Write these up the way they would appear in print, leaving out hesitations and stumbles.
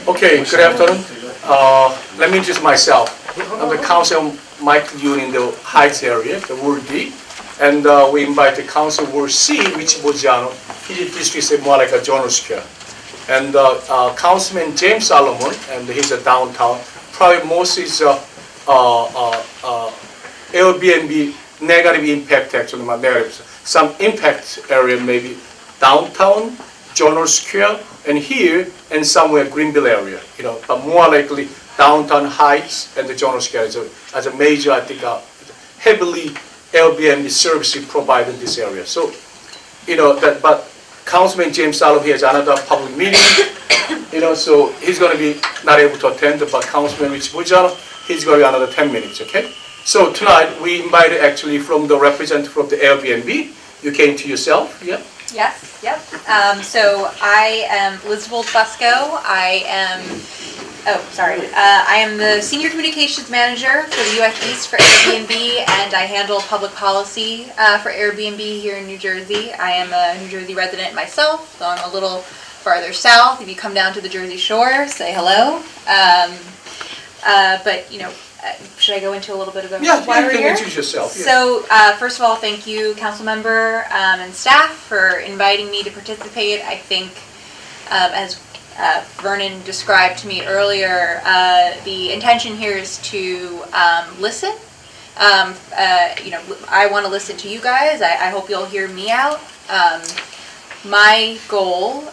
Okay, good afternoon. Let me introduce myself. I'm the Councilman Michael Yun in the Heights area, the Ward D. And we invited Council Ward C, Rich Boggiano. His district is more like a general square. And Councilman James Solomon, and he's a downtown. Probably most is Airbnb negative impact, actually, not negative. Some impact area maybe downtown, General Square, and here, and somewhere Greenville area, but more likely downtown Heights and the General Square as a major, I think, heavily Airbnb service provided in this area. So, but Councilman James Solomon has another public meeting, so he's going to be not able to attend, but Councilman Rich Boggiano, he's going to be another 10 minutes, okay? So tonight, we invited actually from the representative from the Airbnb. You came to yourself, yeah? Yes, yep. So I am DeBold Fusco. I am the Senior Communications Manager for the U.S. East for Airbnb, and I handle public policy for Airbnb here in New Jersey. I am a New Jersey resident myself, so I'm a little farther south. If you come down to the Jersey Shore, say hello. But, should I go into a little bit of why we're here? Introduce yourself. Yeah. So, first of all, thank you, council member and staff, for inviting me to participate. I think, as Vernon described to me earlier, the intention here is to listen. I want to listen to you guys. I hope you'll hear me out. My goal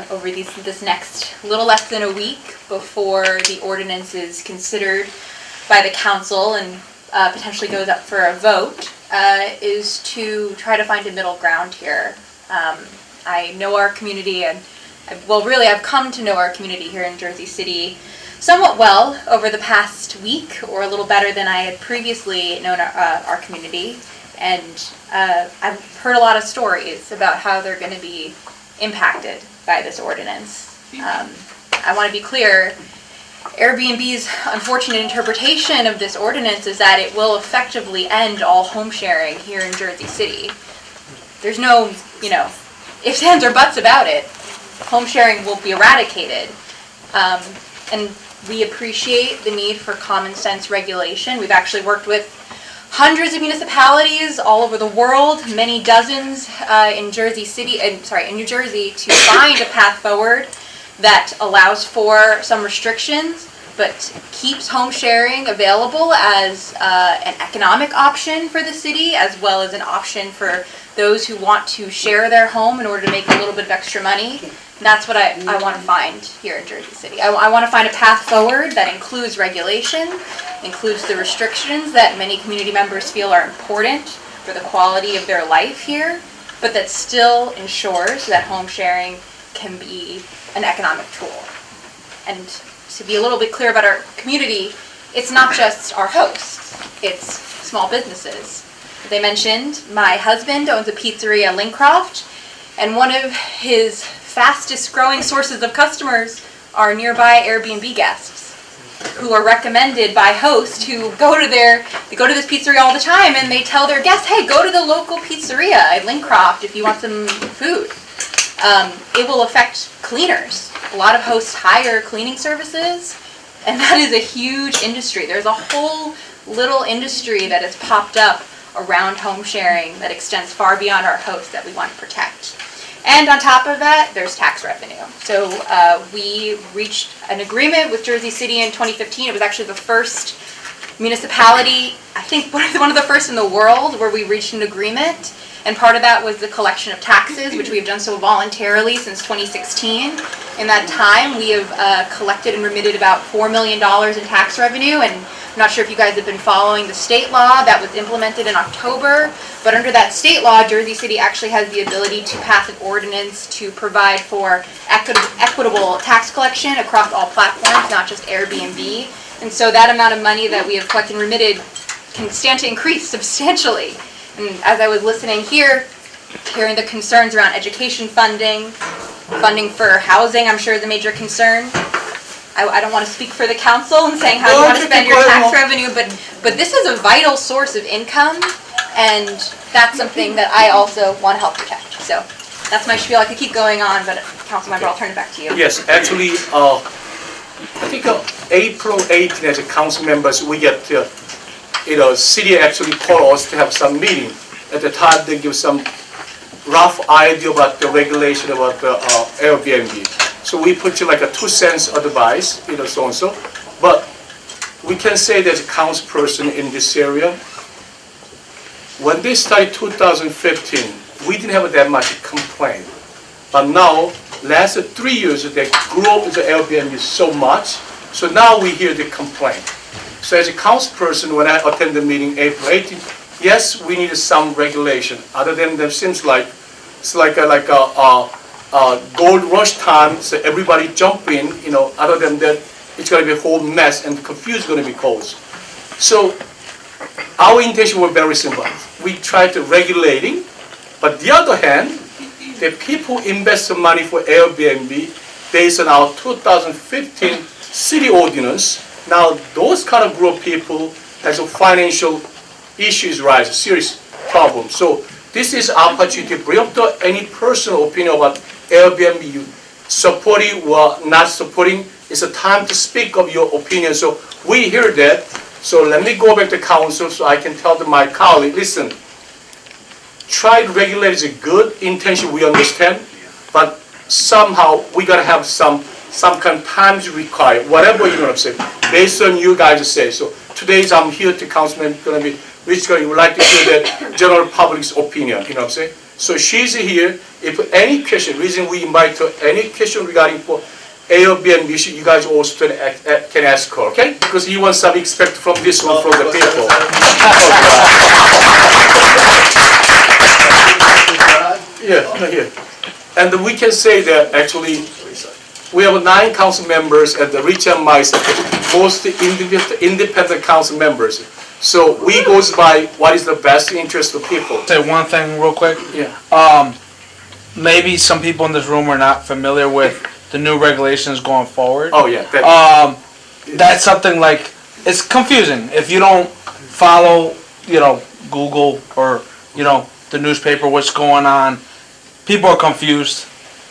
over this next little less than a week before the ordinance is considered by the council and potentially goes up for a vote, is to try to find a middle ground here. I know our community, and I've come to know our community here in Jersey City somewhat well over the past week, or a little better than I had previously known our community. And I've heard a lot of stories about how they're going to be impacted by this ordinance. I want to be clear, Airbnb's unfortunate interpretation of this ordinance is that it will effectively end all home sharing here in Jersey City. There's no, ifs, ands, or buts about it. Home sharing will be eradicated. And we appreciate the need for common sense regulation. We've actually worked with hundreds of municipalities all over the world, many dozens in New Jersey, to find a path forward that allows for some restrictions, but keeps home sharing available as an economic option for the city, as well as an option for those who want to share their home in order to make a little bit of extra money. And that's what I want to find here in Jersey City. I want to find a path forward that includes regulation, includes the restrictions that many community members feel are important for the quality of their life here, but that still ensures that home sharing can be an economic tool. And to be a little bit clear about our community, it's not just our hosts, it's small businesses. They mentioned my husband owns a pizzeria in Lincroft, and one of his fastest growing sources of customers are nearby Airbnb guests who are recommended by hosts who go to this pizzeria all the time, and they tell their guests, hey, go to the local pizzeria at Lincroft if you want some food. It will affect cleaners. A lot of hosts hire cleaning services, and that is a huge industry. There's a whole little industry that has popped up around home sharing that extends far beyond our hosts that we want to protect. And on top of that, there's tax revenue. So we reached an agreement with Jersey City in 2015. It was actually the first municipality, I think one of the first in the world, where we reached an agreement. And part of that was the collection of taxes, which we have done so voluntarily since 2016. In that time, we have collected and remitted about $4 million in tax revenue. And I'm not sure if you guys have been following the state law that was implemented in October. But under that state law, Jersey City actually has the ability to pass an ordinance to provide for equitable tax collection across all platforms, not just Airbnb. And so that amount of money that we have collected and remitted can stand to increase substantially. And as I was listening here, hearing the concerns around education funding for housing, I'm sure is a major concern. I don't want to speak for the council and saying how you want to spend your tax revenue, but this is a vital source of income, and that's something that I also want to help protect. So that's my spiel. I could keep going on, but Councilmember, I'll turn it back to you. Yes, actually, I think April 18th as a council members, we get, city actually call us to have some meeting. At the time, they give some rough idea about the regulation about the Airbnb. So we put you like a 2 cents advice, so and so. But we can say there's a council person in this area. When they started 2015, we didn't have that much complaint. But now, last 3 years, they grew the Airbnb so much. So now we hear the complaint. So as a council person, when I attend the meeting April 18th, yes, we need some regulation. Other than that, seems like it's like a gold rush time. So everybody jump in. Other than that, it's going to be a whole mess and confused going to be caused. So our intention was very simple. We try to regulating, but the other hand, the people invest some money for Airbnb based on our 2015 city ordinance. Now those kind of group of people has a financial issues rise, a serious problem. So this is opportunity to bring up to any personal opinion about Airbnb, you supporting or not supporting. It's a time to speak of your opinion. So we hear that. So let me go back to council so I can tell my colleague, listen, try to regulate is a good intention, we understand, but somehow we gotta have some kind of times required, whatever you're gonna say, based on you guys say. So today's I'm here to Councilman gonna be Rich Boggiano, would like to hear the general public's opinion, you know what I'm saying? So she's here. If any question, reason we invite her, any question regarding for Airbnb, you guys also can ask her, okay? Because you want some expect from this one from the people. Yeah. And we can say that actually we have 9 council members and the Rich and myself, most independent council members. So we goes by what is the best interest of people. Say one thing real quick. Yeah. Maybe some people in this room are not familiar with the new regulations going forward. Oh yeah. That's something like, it's confusing if you don't follow, Google or the newspaper, what's going on. People are confused.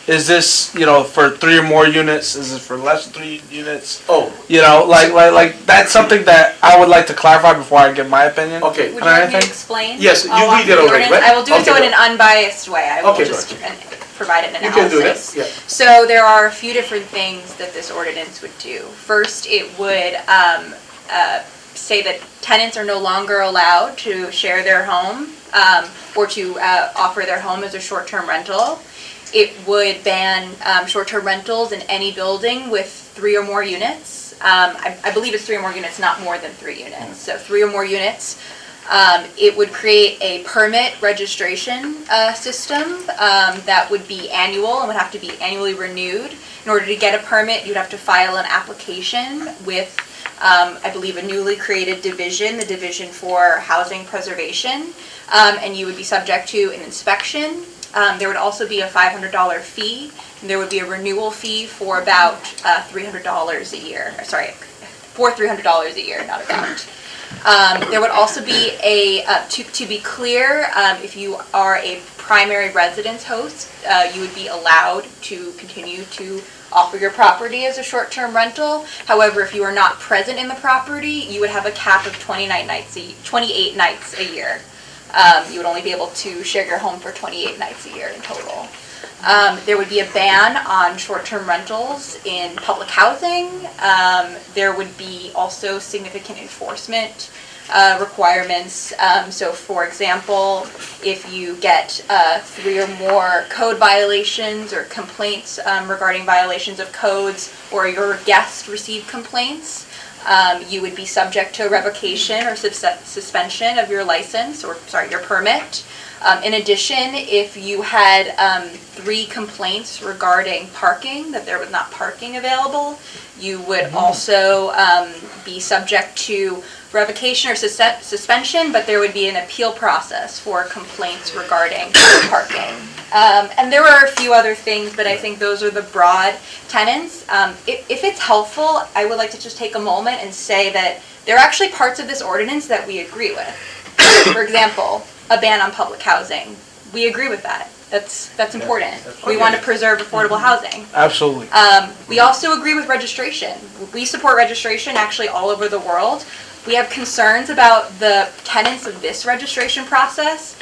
Is this, for 3 or more units? Is it for less than 3 units? Oh. Like that's something that I would like to clarify before I give my opinion. Okay. Would you like me to explain? Yes, you I'll read it walk through the already, ordinance. right? I will do so in an unbiased way. I will Okay, just provide an You analysis. can do that. Yeah. So there are a few different things that this ordinance would do. First, it would say that tenants are no longer allowed to share their home or to offer their home as a short-term rental. It would ban short-term rentals in any building with 3 or more units. I believe it's 3 or more units, not more than 3 units. So 3 or more units. It would create a permit registration system that would be annual and would have to be annually renewed. In order to get a permit, you'd have to file an application with, I believe, a newly created division, the Division for Housing Preservation, and you would be subject to an inspection. There would also be a $500 fee, and there would be a renewal fee for about $300 a year. Sorry, for $300 a year, not about. There would also be to be clear, if you are a primary residence host, you would be allowed to continue to offer your property as a short-term rental. However, if you are not present in the property, you would have a cap of 28 nights a year. You would only be able to share your home for 28 nights a year in total. There would be a ban on short-term rentals in public housing. There would be also significant enforcement requirements. So for example, if you get 3 or more code violations or complaints regarding violations of codes, or your guests receive complaints, you would be subject to revocation or suspension of your license, or your permit. In addition, if you had 3 complaints regarding parking, that there was not parking available, you would also be subject to revocation or suspension, but there would be an appeal process for complaints regarding parking. And there are a few other things, but I think those are the broad tenets. If it's helpful, I would like to just take a moment and say that there are actually parts of this ordinance that we agree with. For example, a ban on public housing. we agree with that. That's important. We want to preserve affordable housing. Absolutely. We also agree with registration. We support registration actually all over the world. We have concerns about the tenets of this registration process.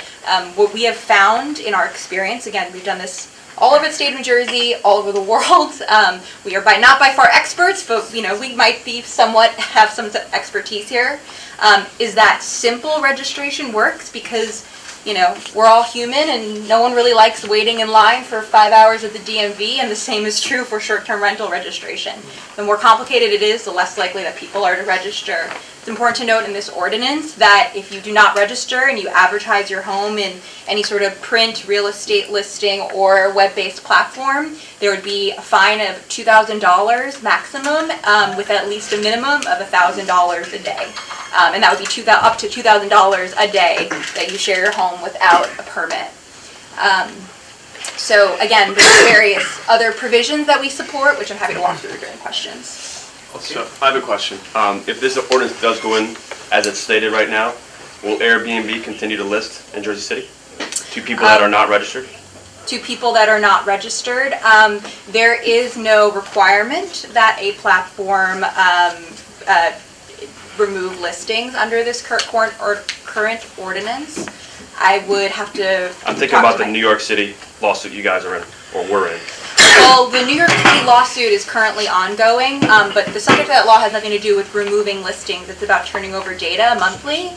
What we have found in our experience, again, we've done this all over the state of New Jersey, all over the world. We are not by far experts, but we might be have some expertise here. Is that simple registration works because we're all human and no one really likes waiting in line for 5 hours at the DMV, and the same is true for short-term rental registration. The more complicated it is, the less likely that people are to register. It's important to note in this ordinance that if you do not register and you advertise your home in any sort of print, real estate listing, or web-based platform, there would be a fine of $2,000 maximum, with at least a minimum of $1,000 a day. And that would be up to $2,000 a day that you share your home without a permit. So again, there's various other provisions that we support, which I'm happy to walk through during questions. Okay. So I have a question. If this ordinance does go in as it's stated right now, will Airbnb continue to list in Jersey City to people that are not registered? To people that are not registered, there is no requirement that a platform remove listings under this current ordinance. I would have to. I'm thinking about the New York City lawsuit you guys are in, or were in. Well, the New York City lawsuit is currently ongoing, but the subject of that law has nothing to do with removing listings. It's about turning over data monthly.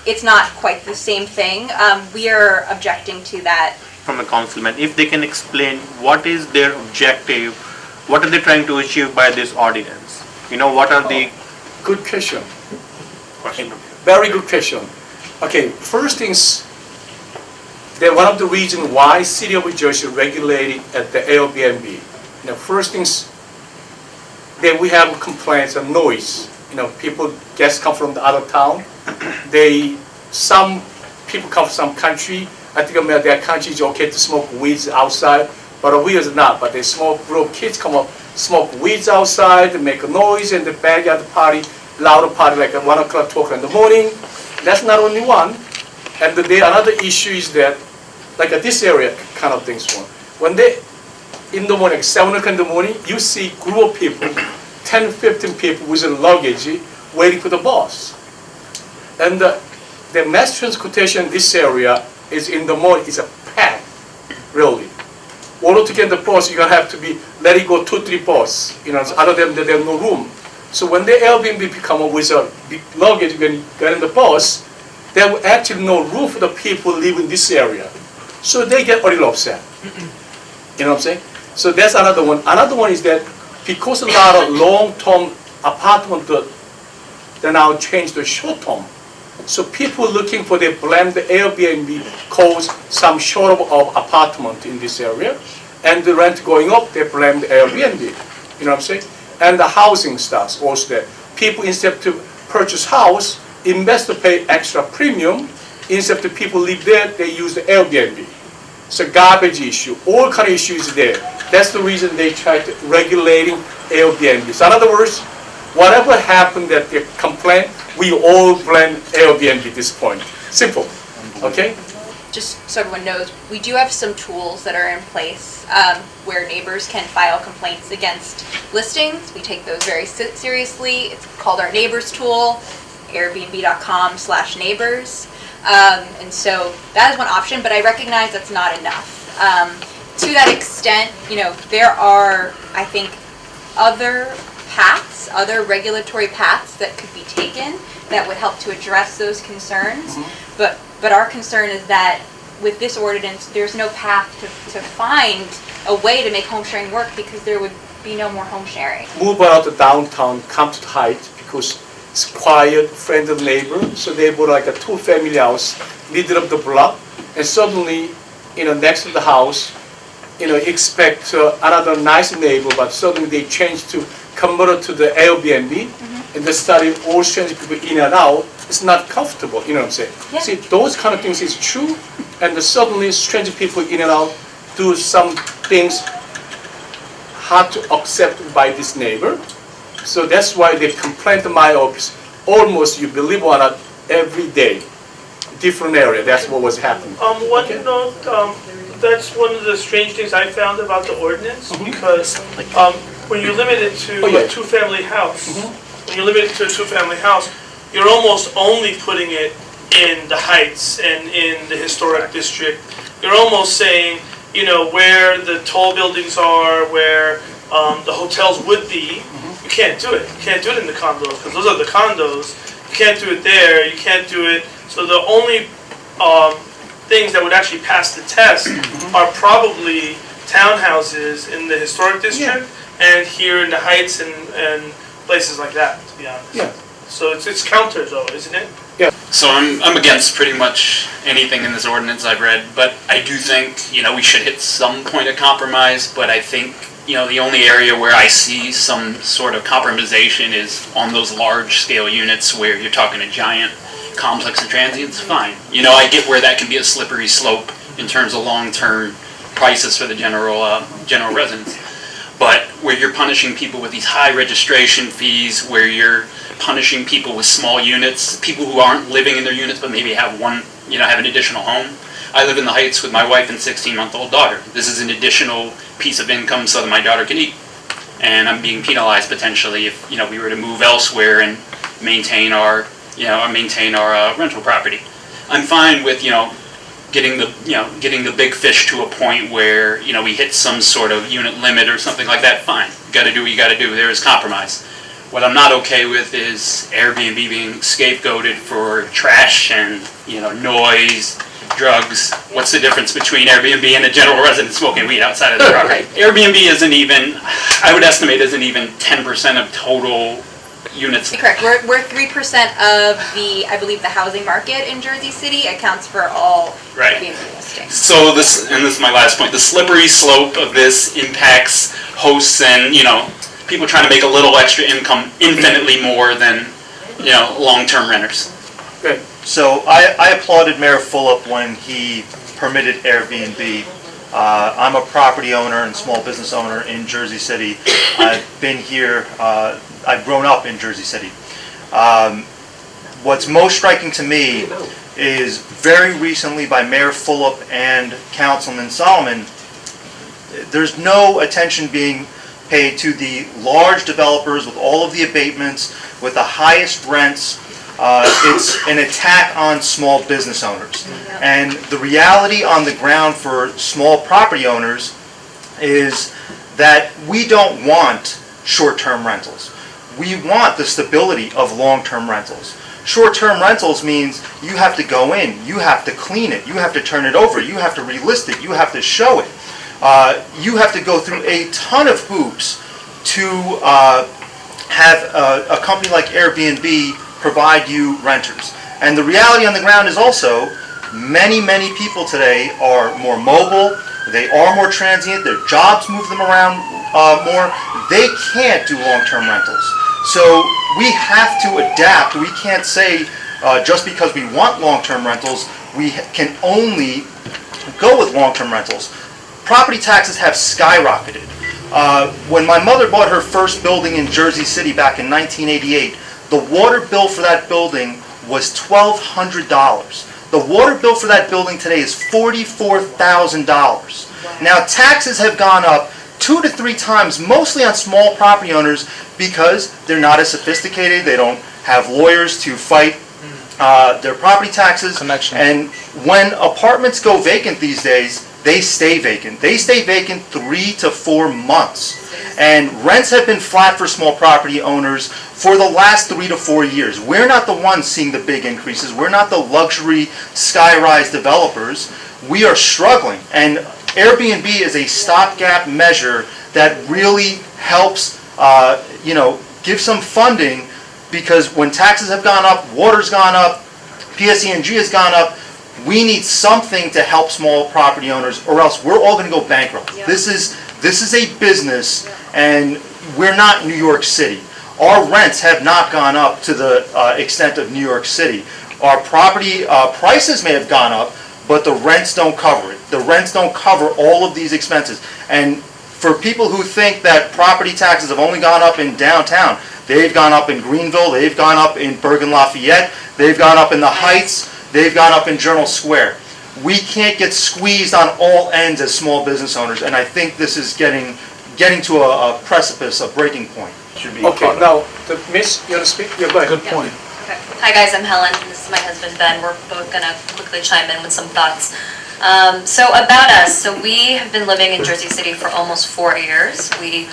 It's not quite the same thing. We are objecting to that. From a councilman, if they can explain what is their objective, what are they trying to achieve by this ordinance? What are the Good question. questions? Very good question. Okay, first things, that one of the reasons why City of Jersey regulated at the Airbnb. First things, that we have complaints of noise. Guests come from the other town. Some people come from some country. I think their country is okay to smoke weeds outside, but we is not. But they group of kids come up, smoke weeds outside, and make a noise, and the backyard party, louder party like at 1 o'clock, 2 o'clock in the morning. That's not only one. And another issue is that, like at this area kind of things. When in the morning, 7 o'clock in the morning, you see group of people, 10, 15 people with a luggage waiting for the bus. And the mass transportation in this area is in the morning, is a pack, really. Order to get the bus, you're gonna have to let it go 2, 3 bus. Other than that, there's no room. So when the Airbnb come up with a big luggage, when you get in the bus, there will actually no room for the people living in this area. So they get a little upset. You know what I'm saying? So that's another one. Another one is that because a lot of long-term apartment, they now change to short-term. So people looking for, they blame the Airbnb cause some short of apartment in this area, and the rent going up, they blame the Airbnb. You know what I'm saying? And the housing starts also there. People, instead to purchase house, invest to pay extra premium. Instead of people live there, they use the Airbnb. It's a garbage issue. All kind of issues there. That's the reason they try to regulating Airbnb. So in other words, whatever happened that they complain, we all blame Airbnb at this point. Simple. Okay? Just so everyone knows, we do have some tools that are in place where neighbors can file complaints against listings. We take those very seriously. It's called our Neighbors tool, airbnb.com/neighbors. And so that is one option, but I recognize that's not enough. To that extent, there are, I think, other paths, other regulatory paths that could be taken that would help to address those concerns. Mm-hmm. But our concern is that with this ordinance, there's no path to find a way to make home sharing work because there would be no more home sharing. Move out of downtown, come to the Heights because it's quiet, friendly neighbor. So they bought like a 2-family house, middle of the block, and suddenly, next to the house, expect another nice neighbor, but suddenly they change to convert it to the Airbnb, mm-hmm. and they started all strange people in and out. It's not comfortable, you know what I'm saying? Yeah. See, those kind of things is true, and suddenly strange people in and out do some things hard to accept by this neighbor. So that's why they complain to my office almost, you believe or not, every day. different area. That's what was happening. One note, that's one of the strange things I found about the ordinance, because when you limit it to a two-family house, you're almost only putting it in the Heights and in the historic district. You're almost saying, you know, where the tall buildings are, where the hotels would be. You can't do it. You can't do it in the condos, because those are the condos. You can't do it there. You can't do it. So the only things that would actually pass the test are probably townhouses in the historic district and here in the Heights and places like that, to be honest. Yeah. So it's counter though, isn't it? So I'm against pretty much anything in this ordinance I've read, but I do think, you know, we should hit some point of compromise, but I think, you know, the only area where I see some sort of compromisation is on those large scale units where you're talking a giant complex of transients, fine. You know, I get where that can be a slippery slope in terms of long-term prices for the general residents. But where you're punishing people with these high registration fees, where you're punishing people with small units, people who aren't living in their units but maybe have one, you know, have an additional home. I live in the Heights with my wife and 16-month-old daughter. This is an additional piece of income so that my daughter can eat. And I'm being penalized potentially if, you know, we were to move elsewhere and maintain our rental property. I'm fine with, you know, getting the big fish to a point where, you know, we hit some sort of unit limit or something like that, fine. You gotta do what you gotta do, there is compromise. What I'm not okay with is Airbnb being scapegoated for trash and, you know, noise, drugs. What's the difference between Airbnb and a general resident smoking weed outside of the property? Airbnb isn't even 10% of total units. Correct. We're 3% of the, I believe, the housing market in Jersey City accounts for all Right. Airbnb listings. So this is my last point, the slippery slope of this impacts hosts and, you know, people trying to make a little extra income infinitely more than, you know, long-term renters. Good. So I applauded Mayor Fulop when he permitted Airbnb. I'm a property owner and small business owner in Jersey City. I've been here, I've grown up in Jersey City. What's most striking to me is very recently by Mayor Fulop and Councilman Solomon, there's no attention being paid to the large developers with all of the abatements, with the highest rents. It's an attack on small business owners. And the reality on the ground for small property owners is that we don't want short-term rentals. We want the stability of long-term rentals. Short-term rentals means you have to go in, you have to clean it, you have to turn it over, you have to relist it, you have to show it. You have to go through a ton of hoops to have a company like Airbnb provide you renters. And the reality on the ground is also many people today are more mobile, they are more transient, their jobs move them around more. They can't do long-term rentals. So we have to adapt. We can't say just because we want long-term rentals, we can only go with long-term rentals. Property taxes have skyrocketed. When my mother bought her first building in Jersey City back in 1988, the water bill for that building was $1,200. The water bill for that building today is $44,000. Now taxes have gone up 2 to 3 times, mostly on small property owners because they're not as sophisticated, they don't have lawyers to fight their property taxes. Connection. And when apartments go vacant these days, they stay vacant. They stay vacant 3 to 4 months. And rents have been flat for small property owners for the last 3 to 4 years. We're not the ones seeing the big increases. We're not the luxury sky-rise developers. We are struggling. And Airbnb is a stopgap measure that really helps, give some funding, because when taxes have gone up, water's gone up, PSE&G has gone up, we need something to help small property owners, or else we're all going to go bankrupt. Yeah. This is a business, and we're not New York City. Our rents have not gone up to the extent of New York City. Our property prices may have gone up, but the rents don't cover it. The rents don't cover all of these expenses. And for people who think that property taxes have only gone up in downtown, they've gone up in Greenville, they've gone up in Bergen Lafayette, they've gone up in the Heights. they've got up in Journal Square. We can't get squeezed on all ends as small business owners, and I think this is getting to a precipice, a breaking point. Should be Okay, caught up. now, Miss, you want to speak? Yeah, go ahead. Good point. Okay. Hi guys, I'm Helen, and this is my husband Ben. We're both gonna quickly chime in with some thoughts. So about us, so we have been living in Jersey City for almost 4 years. We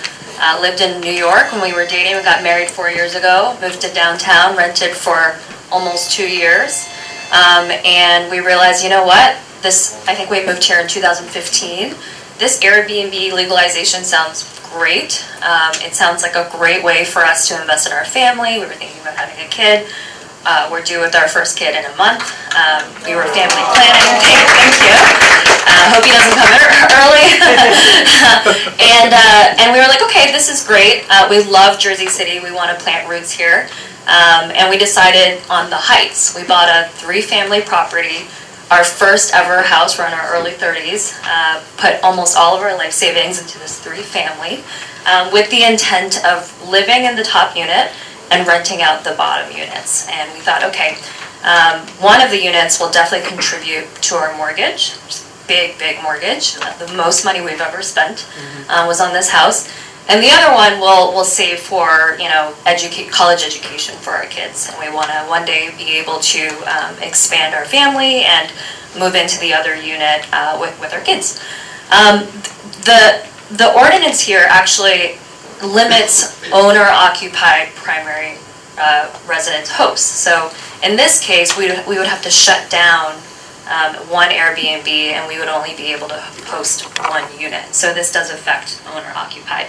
lived in New York when we were dating. We got married 4 years ago, moved to downtown, rented for almost 2 years. And we realized, you know what? I think we moved here in 2015. This Airbnb legalization sounds great. It sounds like a great way for us to invest in our family. We were thinking about having a kid. We're due with our first kid in a month. We were family planning. Thank you. Hope he doesn't come early. And we were like, okay, this is great. We love Jersey City. We want to plant roots here. And we decided on the Heights. We bought a 3-family property. Our first ever house. We're in our early 30s. Put almost all of our life savings into this 3-family with the intent of living in the top unit and renting out the bottom units. And we thought, okay, one of the units will definitely contribute to our mortgage. Big mortgage. The most money we've ever spent was on this house. And the other one we'll save for, college education for our kids. And we want to one day be able to expand our family and move into the other unit with our kids. The ordinance here actually limits owner-occupied primary residence hosts. So in this case, we would have to shut down one Airbnb, and we would only be able to host one unit. So this does affect owner-occupied.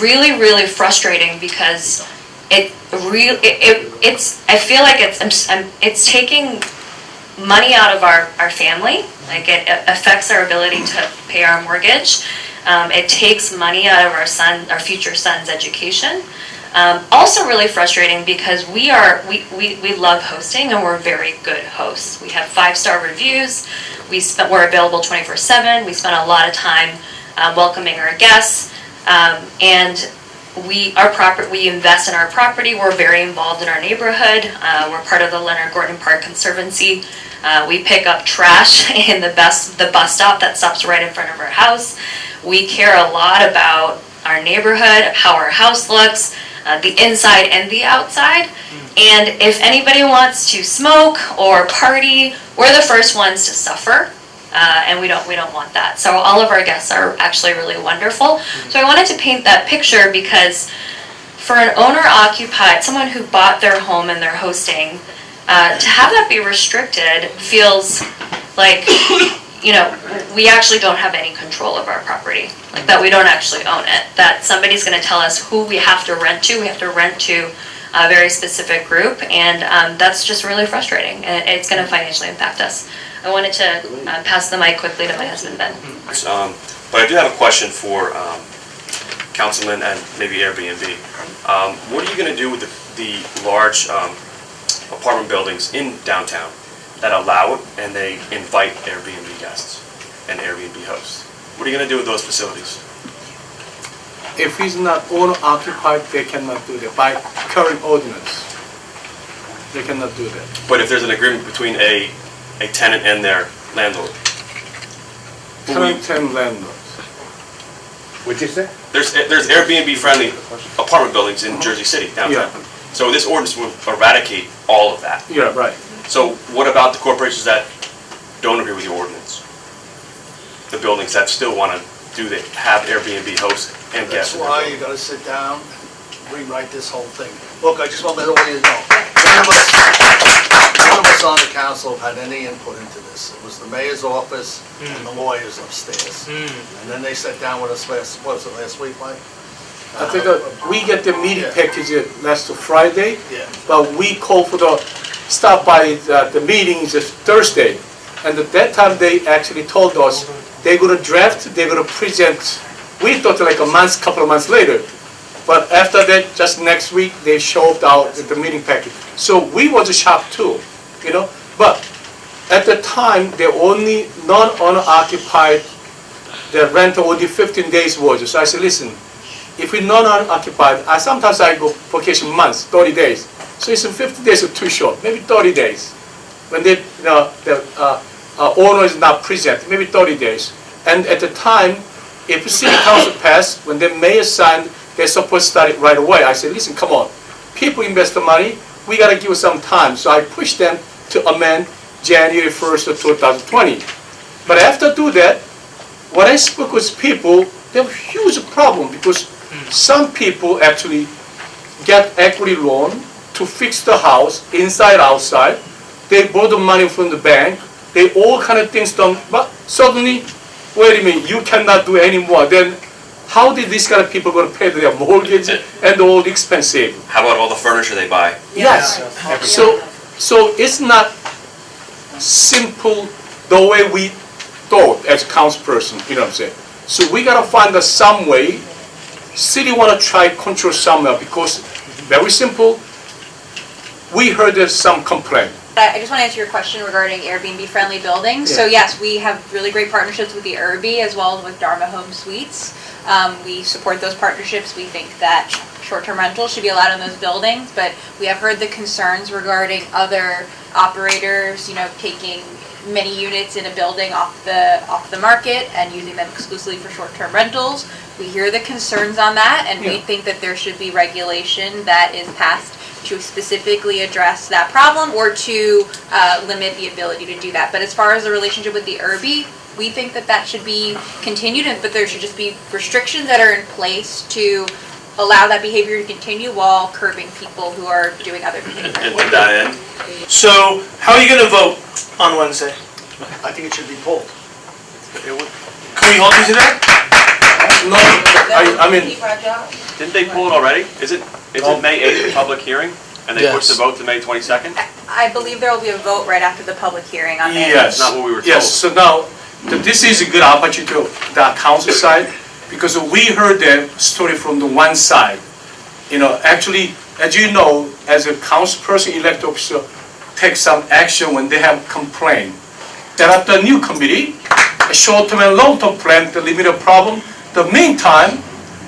Really frustrating because I feel like it's taking money out of our family. Like it affects our ability to pay our mortgage. It takes money out of our future son's education. Also really frustrating because we love hosting and we're very good hosts. We have 5-star reviews. We're available 24/7. We spend a lot of time welcoming our guests, and we invest in our property. We're very involved in our neighborhood. We're part of the Leonard Gordon Park Conservancy. We pick up trash in the bus stop that stops right in front of our house. We care a lot about our neighborhood, how our house looks, the inside and the outside. And if anybody wants to smoke or party, we're the first ones to suffer. And we don't want that. So all of our guests are actually really wonderful. So I wanted to paint that picture because for an owner-occupied, someone who bought their home and they're hosting, to have that be restricted feels like, we actually don't have any control of our property, like that we don't actually own it, that somebody's going to tell us who we have to rent to. We have to rent to a very specific group, and that's just really frustrating, and it's going to financially impact us. I wanted to pass the mic quickly to my husband, Ben. But I do have a question for Councilman and maybe Airbnb. What are you going to do with the large apartment buildings in downtown that allow it and they invite Airbnb guests and Airbnb hosts? What are you going to do with those facilities? If it's not owner-occupied, they cannot do that. By current ordinance, they cannot do that. But if there's an agreement between a tenant and their landlord? Current landlords. What'd you say? There's Airbnb-friendly apartment buildings in Jersey City, downtown. Yeah. So this ordinance will eradicate all of that. Yeah, right. So what about the corporations that don't agree with your ordinance? The buildings that still want to have Airbnb hosts and guests? That's why you gotta sit down, rewrite this whole thing. Look, I just want to let all you know, none of us on the council have had any input into this. It was the mayor's office and the lawyers upstairs. And then they sat down with us last week, Mike? I think we get the meeting package last Friday, Yeah. but we call for stop by the meetings Thursday. And at that time, they actually told us they're gonna draft, they're gonna present. We thought like couple of months later. But after that, just next week, they showed out the meeting package. So we was shocked too, But at the time, the only non-owner occupied, the rental only 15 days was. So I said, listen, if we're non-owner occupied, sometimes I go vacation months, 30 days. So it's 50 days or too short, maybe 30 days. when the owner is not present, maybe 30 days. And at the time, if the city council passed, when the mayor signed, they're supposed to start it right away. I said, listen, come on, people invest the money, we gotta give some time. So I pushed them to amend January 1st of 2020. But after do that, when I spoke with people, they have a huge problem because some people actually get equity loan to fix the house inside, outside. They borrow money from the bank. They all kind of things done, but suddenly, wait a minute, you cannot do anymore. Then how did these kind of people going to pay their mortgage and all the expensive? How about all the furniture they buy? Yes. So it's not simple the way we thought as councilperson, you know what I'm saying? So we got to find some way. City want to try control somewhere because very simple. We heard there's some complaint. I just want to answer your question regarding Airbnb-friendly buildings. Yeah. So yes, we have really great partnerships with the Irby as well as with Dharma Home Suites. We support those partnerships. We think that short-term rentals should be allowed in those buildings, but we have heard the concerns regarding other operators, taking many units in a building off the market and using them exclusively for short-term rentals. We hear the concerns on that, and we think that there should be regulation that is passed to specifically address that problem or to limit the ability to do that. But as far as the relationship with the Irby, we think that should be continued, but there should just be restrictions that are in place to allow that behavior to continue while curbing people who are doing other behavior. And to that end, So, how are you gonna vote on Wednesday? I think it should be pulled. Can we hold you to that? No, I mean, didn't they pull it already? Isn't May 8th the public hearing? And they pushed the Yes. vote to May 22nd? I believe there will be a vote right after the public hearing on May. yes. Not what we were told. Yes, so now, this is a good opportunity to the council side, because we heard the story from the one side. Actually, as you know, as a council person, elected officer, take some action when they have complaint. There are the new committee, a short-term and long-term plan to limit the problem. The meantime,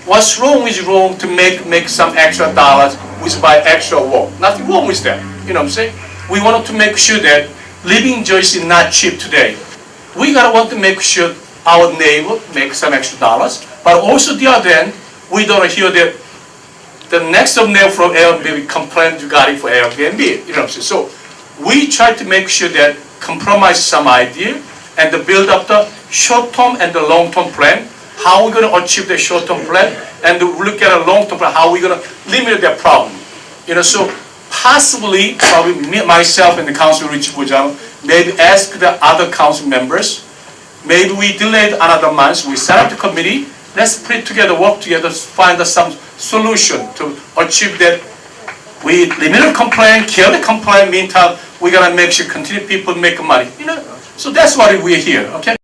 what's wrong is wrong to make some extra dollars with by extra work. Nothing wrong with that. You know what I'm saying? We wanted to make sure that living in Jersey is not cheap today. We gotta want to make sure our neighbor make some extra dollars, but also the other end, we don't hear that the next door neighbor from Airbnb complained regarding for Airbnb. You know what I'm saying? So we try to make sure that compromise some idea and to build up the short-term and the long-term plan. How we're going to achieve the short-term plan and to look at a long-term plan, how we're going to limit that problem. So possibly, probably myself and the Councilman Rich Boggiano, maybe ask the other council members, maybe we delayed another month, we set up the committee, let's put it together, work together, find some solution to achieve that. We limit the complaint, kill the complaint, meantime, we're going to make sure continue people make money. So that's why we're here, okay?